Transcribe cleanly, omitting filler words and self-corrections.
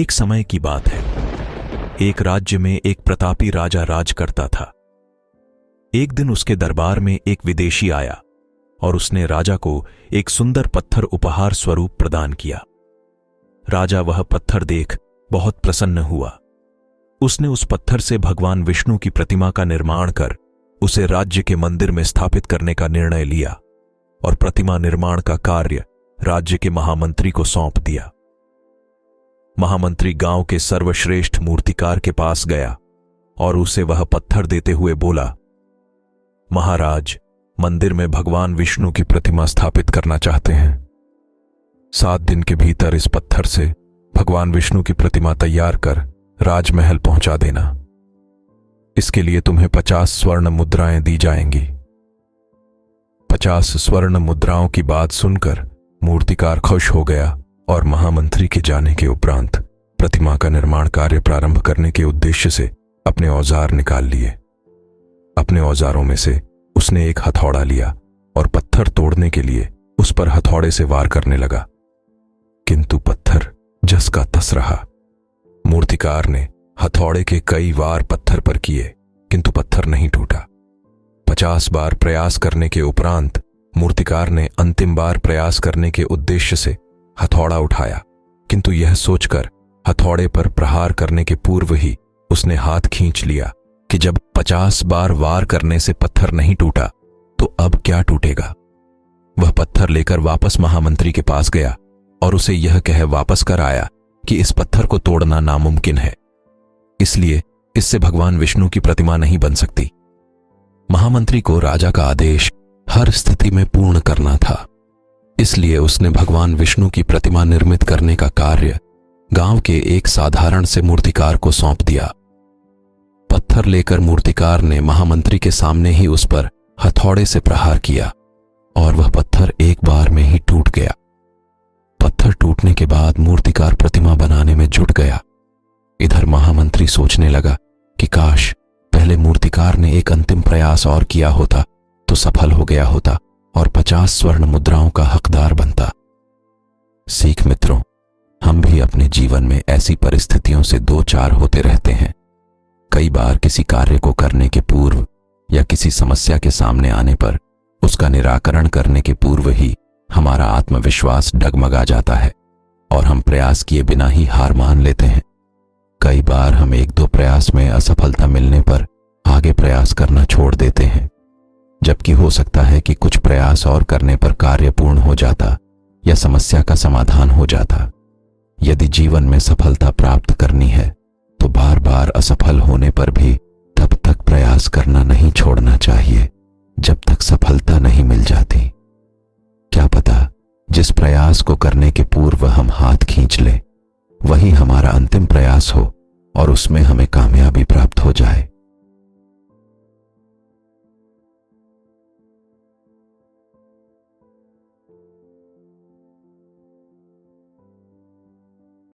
एक समय की बात है। एक राज्य में एक प्रतापी राजा राज करता था। एक दिन उसके दरबार में एक विदेशी आया और उसने राजा को एक सुंदर पत्थर उपहार स्वरूप प्रदान किया। राजा वह पत्थर देख बहुत प्रसन्न हुआ। उसने उस पत्थर से भगवान विष्णु की प्रतिमा का निर्माण कर उसे राज्य के मंदिर में स्थापित करने का निर्णय लिया और प्रतिमा निर्माण का कार्य राज्य के महामंत्री को सौंप दिया। महामंत्री गांव के सर्वश्रेष्ठ मूर्तिकार के पास गया और उसे वह पत्थर देते हुए बोला, महाराज, मंदिर में भगवान विष्णु की प्रतिमा स्थापित करना चाहते हैं। 7 दिन के भीतर इस पत्थर से भगवान विष्णु की प्रतिमा तैयार कर राजमहल पहुंचा देना। इसके लिए तुम्हें 50 स्वर्ण मुद्राएं दी जाएंगी। 50 स्वर्ण मुद्राओं की बात सुनकर मूर्तिकार खुश हो गया और महामंत्री के जाने के उपरांत प्रतिमा का निर्माण कार्य प्रारंभ करने के उद्देश्य से अपने औजार निकाल लिए। अपने औजारों में से उसने एक हथौड़ा लिया और पत्थर तोड़ने के लिए उस पर हथौड़े से वार करने लगा, किंतु पत्थर जस का तस रहा। मूर्तिकार ने हथौड़े के कई वार पत्थर पर किए, किंतु पत्थर नहीं टूटा। 50 बार प्रयास करने के उपरांत मूर्तिकार ने अंतिम बार प्रयास करने के उद्देश्य से हथौड़ा उठाया, किंतु यह सोचकर हथौड़े पर प्रहार करने के पूर्व ही उसने हाथ खींच लिया कि जब 50 बार वार करने से पत्थर नहीं टूटा तो अब क्या टूटेगा। वह पत्थर लेकर वापस महामंत्री के पास गया और उसे यह कह वापस कर आया कि इस पत्थर को तोड़ना नामुमकिन है, इसलिए इससे भगवान विष्णु की प्रतिमा नहीं बन सकती। महामंत्री को राजा का आदेश हर स्थिति में पूर्ण करना था, इसलिए उसने भगवान विष्णु की प्रतिमा निर्मित करने का कार्य गांव के एक साधारण से मूर्तिकार को सौंप दिया। पत्थर लेकर मूर्तिकार ने महामंत्री के सामने ही उस पर हथौड़े से प्रहार किया और वह पत्थर एक बार में ही टूट गया। पत्थर टूटने के बाद मूर्तिकार प्रतिमा बनाने में जुट गया। इधर महामंत्री सोचने लगा कि काश पहले मूर्तिकार ने एक अंतिम प्रयास और किया होता तो सफल हो गया होता और 50 स्वर्ण मुद्राओं का हकदार बनता। सीख मित्रों, हम भी अपने जीवन में ऐसी परिस्थितियों से दो चार होते रहते हैं। कई बार किसी कार्य को करने के पूर्व या किसी समस्या के सामने आने पर उसका निराकरण करने के पूर्व ही हमारा आत्मविश्वास डगमगा जाता है और हम प्रयास किए बिना ही हार मान लेते हैं। कई बार हम 1-2 प्रयास में असफलता मिलने पर आगे प्रयास करना छोड़ देते हैं, जबकि हो सकता है कि कुछ प्रयास और करने पर कार्य पूर्ण हो जाता या समस्या का समाधान हो जाता। यदि जीवन में सफलता प्राप्त करनी है तो बार बार असफल होने पर भी तब तक प्रयास करना नहीं छोड़ना चाहिए जब तक सफलता नहीं मिल जाती। क्या पता जिस प्रयास को करने के पूर्व हम हाथ खींच लें वही हमारा अंतिम प्रयास हो और उसमें हमें कामयाबी प्राप्त हो जाए।